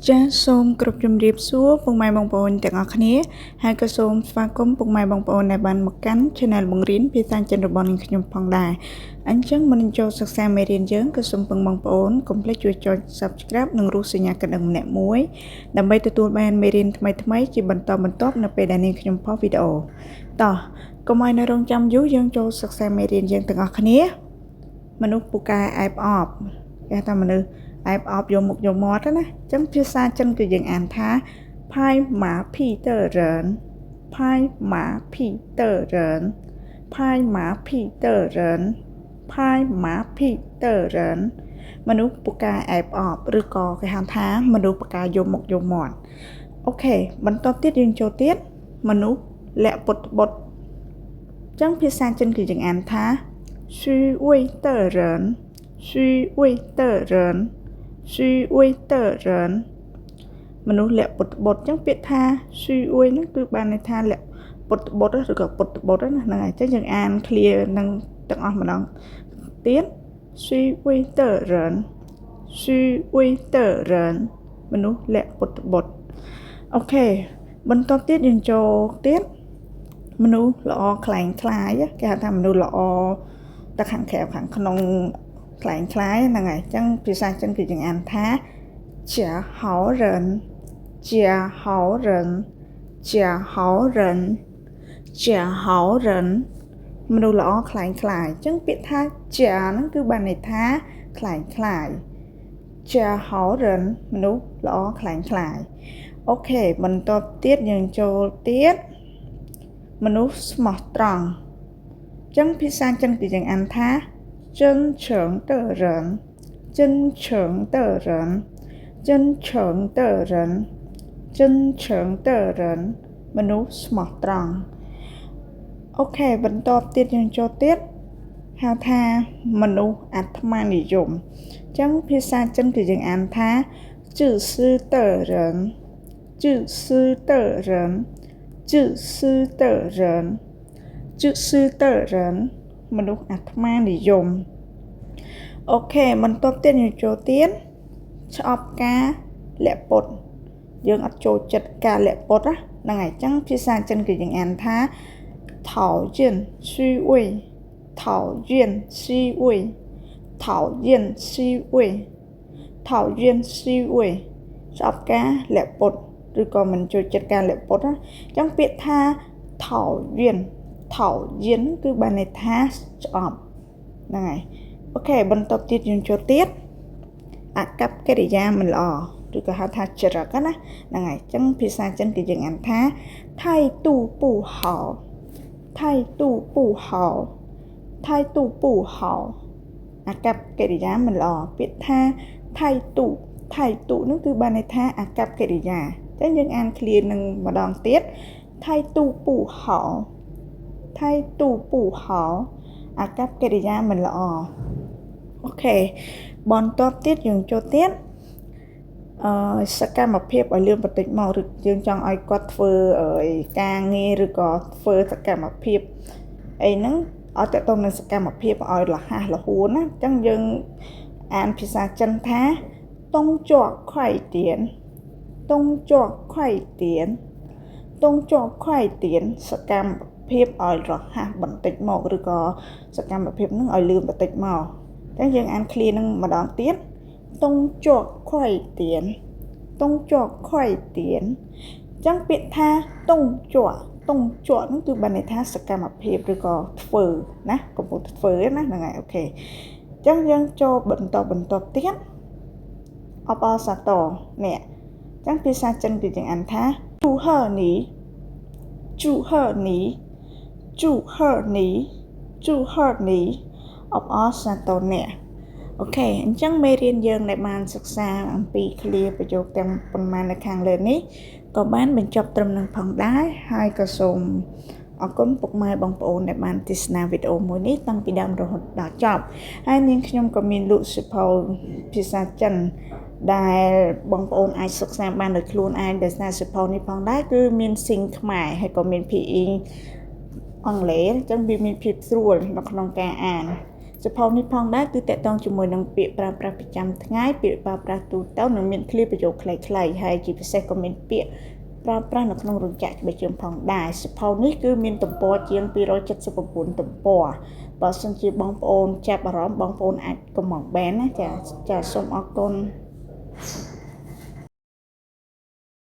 ចាសសូមគោរពជំរាបសួរពុកម៉ែបងប្អូនទាំងអស់គ្នាហើយក៏សូមស្វាគមន៍ពុកម៉ែបងប្អូនដែលបានមកកាន់ Channel បង្រៀនភាសាចិនរបស់នាងខ្ញុំផងដែរអញ្ចឹងមុននឹងចូលសិក្សាមេរៀនយើងក៏សូមពឹងបងប្អូនកុំភ្លេចជួយចុច Subscribe និងរូបសញ្ញាកណ្ដឹងម្នាក់មួយដើម្បីទទួលបានមេរៀនថ្មីៗជាបន្តបន្ទាប់នៅពេលដែលនាងខ្ញុំផុសវីដេអូតោះកុំឲ្យនៅរងចាំយូរយើងចូលសិក្សាមេរៀនយើងទាំងអស់គ្នាមនុស្សពូកែអែបអបគេថាមនុស្សអែបអបយកមុខយកមាត់ណាអញ្ចឹងភាសាចិនគឺយើងអានថាផាយម៉ាភីតើរ៉នផាយម៉ាភីតើរ៉នផាយម៉ាភីតើរ៉នផាយម៉ាភីតើរ៉នមនុស្សពូកែអែបអបឬក៏គេហៅថាមនុស្សពូកែយកមុខយកមាត់អូខេបន្តទៀតយើងចូលទៀតមនុស្សលាក់ពុតបុតអញ្ចឹងភាសាចិនគឺយើងអានថា虚伪的人虚伪的人虚伪的人មនុស្សលាក់ពុតបុតអញ្ចឹងពាក្យថា虚伪ហ្នឹងគឺបានន័យថាលាក់ពុតបុតឬក៏ពុតបុតណាហ្នឹងហើយអញ្ចឹងយើងអាន clear នឹងទាំងអស់ម្ដងទៀត虚伪的人虚伪的人មនុស្សលាក់ពុតបុតអូខេបន្តទៀតយើងចូលទៀតមនុស្សល្អខ្លាំងខ្លាយគេហៅថាមនុស្សល្អតែខាងក្រៅខាងក្នុងខ្លាំងខ្លាយហ្នឹងហើយអញ្ចឹងភាសាចិនគឺយើងអានថា假好人假好人假好人假好人មនុស្សល្អខ្លាំងខ្លាយអញ្ចឹងពាក្យថាចាហ្នឹងគឺបានន័យថាខ្លាំងខ្លាយចាហៅរិនមនុស្សល្អខ្លាំងខ្លាយអូខេបន្តទៀតយើងចូលទៀតមនុស្សស្មោះត្រង់អញ្ចឹងភាសាចិនគឺយើងអានថា真诚的人真诚的人真诚的人真诚的人មនុស្សស្មោះត្រង់អូខេបន្តទៀតយើងចូលទៀតហៅថាមនុស្សអាត្មានិយមអញ្ចឹងភាសាចិនគឺយើងអានថា自私的人自私的人自私的人自私的人មនុស្សអាត្មានិយមអូខេបន្តទៀតយើងចូលទៀតឆ្អប់ការលាក់ពុតយើងអត់ចូលចិត្តការលាក់ពុតណាហ្នឹងហើយអញ្ចឹងភាសាចិនគឺយើងអានថា讨厌虚伪讨厌虚伪讨厌虚伪讨厌虚伪ស្អប់ការលាក់ពុតឬក៏មិនចូលចិត្តការលាក់ពុតណាអញ្ចឹងពាក្យថា讨厌讨厌គឺបានន័យថាស្អប់ហ្នឹងហើយអូខេបន្តទៀតយើងចូលទៀតអកប្បកិរិយាមិនល្អឬក៏ហៅថាចរិតណាហ្នឹងហើយអញ្ចឹងភាសាចិនគឺយើងអានថា态度不好态度不好态度不好អកប្បកិរិយាមិនល្អពាក្យថា态度នោះគឺបានន័យថាអកប្បកិរិយាអញ្ចឹងយើងអាន clear នឹងម្ដងទៀត态度不好态度不好អកប្បកិរិយាមិនល្អអូខេបន្តទៀតយើងចូលទៀតសកម្មភាពឲ្យលឿនបន្តិចមកឬយើងចង់ឲ្យគាត់ធ្វើការងារឬក៏ធ្វើសកម្មភាពអីហ្នឹងឲ្យតទៅនឹងសកម្មភាពឲ្យរហ័សរហួនណាអញ្ចឹងយើងអានភាសាចិនថាតុងជក់ខ្វៃទៀនតុងជក់ខ្វៃទៀនតុងជក់ខ្វៃទៀនសកម្មភាពឲ្យរហ័សបន្តិចមកឬក៏សកម្មភាពហ្នឹងឲ្យលឿនបន្តិចមកអញ្ចឹងយើងអាន clear នឹងម្ដងទៀតតុងជក់ខ្វៃទៀនតុងជក់ខ្វៃទៀនអញ្ចឹងពាក្យថាតុងជក់ហ្នឹងគឺបានន័យថាសកម្មភាពឬក៏ធ្វើណាកំពុងធ្វើណាហ្នឹងហើយអូខេអញ្ចឹងយើងចូលបន្តទៀតអបអសាតនេះអញ្ចឹងភាសាចិនគឺយើងអានថាជូហឺនីជូហឺនីជូហឺនីជូហឺនីអបអសាតនេះអូខេអញ្ចឹងមេរៀនយើងដែលបានសិក្សាអំពី clear ប្រយោគទាំងប៉ុន្មាននៅខាងលើនេះក៏បានបញ្ចប់ត្រឹមនឹងផងដែរហើយក៏សូមអរគុណពុកម៉ែបងប្អូនដែលបានទស្សនាវីដេអូមួយនេះតាំងពីដើមរហូតដល់ចប់ហើយនាងខ្ញុំក៏មានលក់សៀវភៅភាសាចិនដែលបងប្អូនអាចសិក្សាបានដោយខ្លួនឯងដោយសារសៀវភៅនេះផងដែរគឺមានស៊ីងខ្មែរហើយក៏មាន PE អង់គ្លេសអញ្ចឹងវាមានភាពស្រួលនៅក្នុងការអាន សភៅនេះផងដែរគឺតកតងជាមួយនឹងពាក្យប្រើប្រាស់ប្រចាំថ្ងៃពាក្យប្រើប្រាស់ទូទៅនិងមានឃ្លាប្រយោគខ្លីៗហើយជាពិសេសក៏មានពាក្យប្រើប្រាស់នៅក្នុងរោងចក្រច្បាប់ជើងផងដែរសភៅនេះគឺមានទំព័រជាង279ទំព័របើសិនជាបងប្អូនចាប់អារម្មណ៍បងប្អូនអាចកុំមកបានណាចាសូមអរគុណ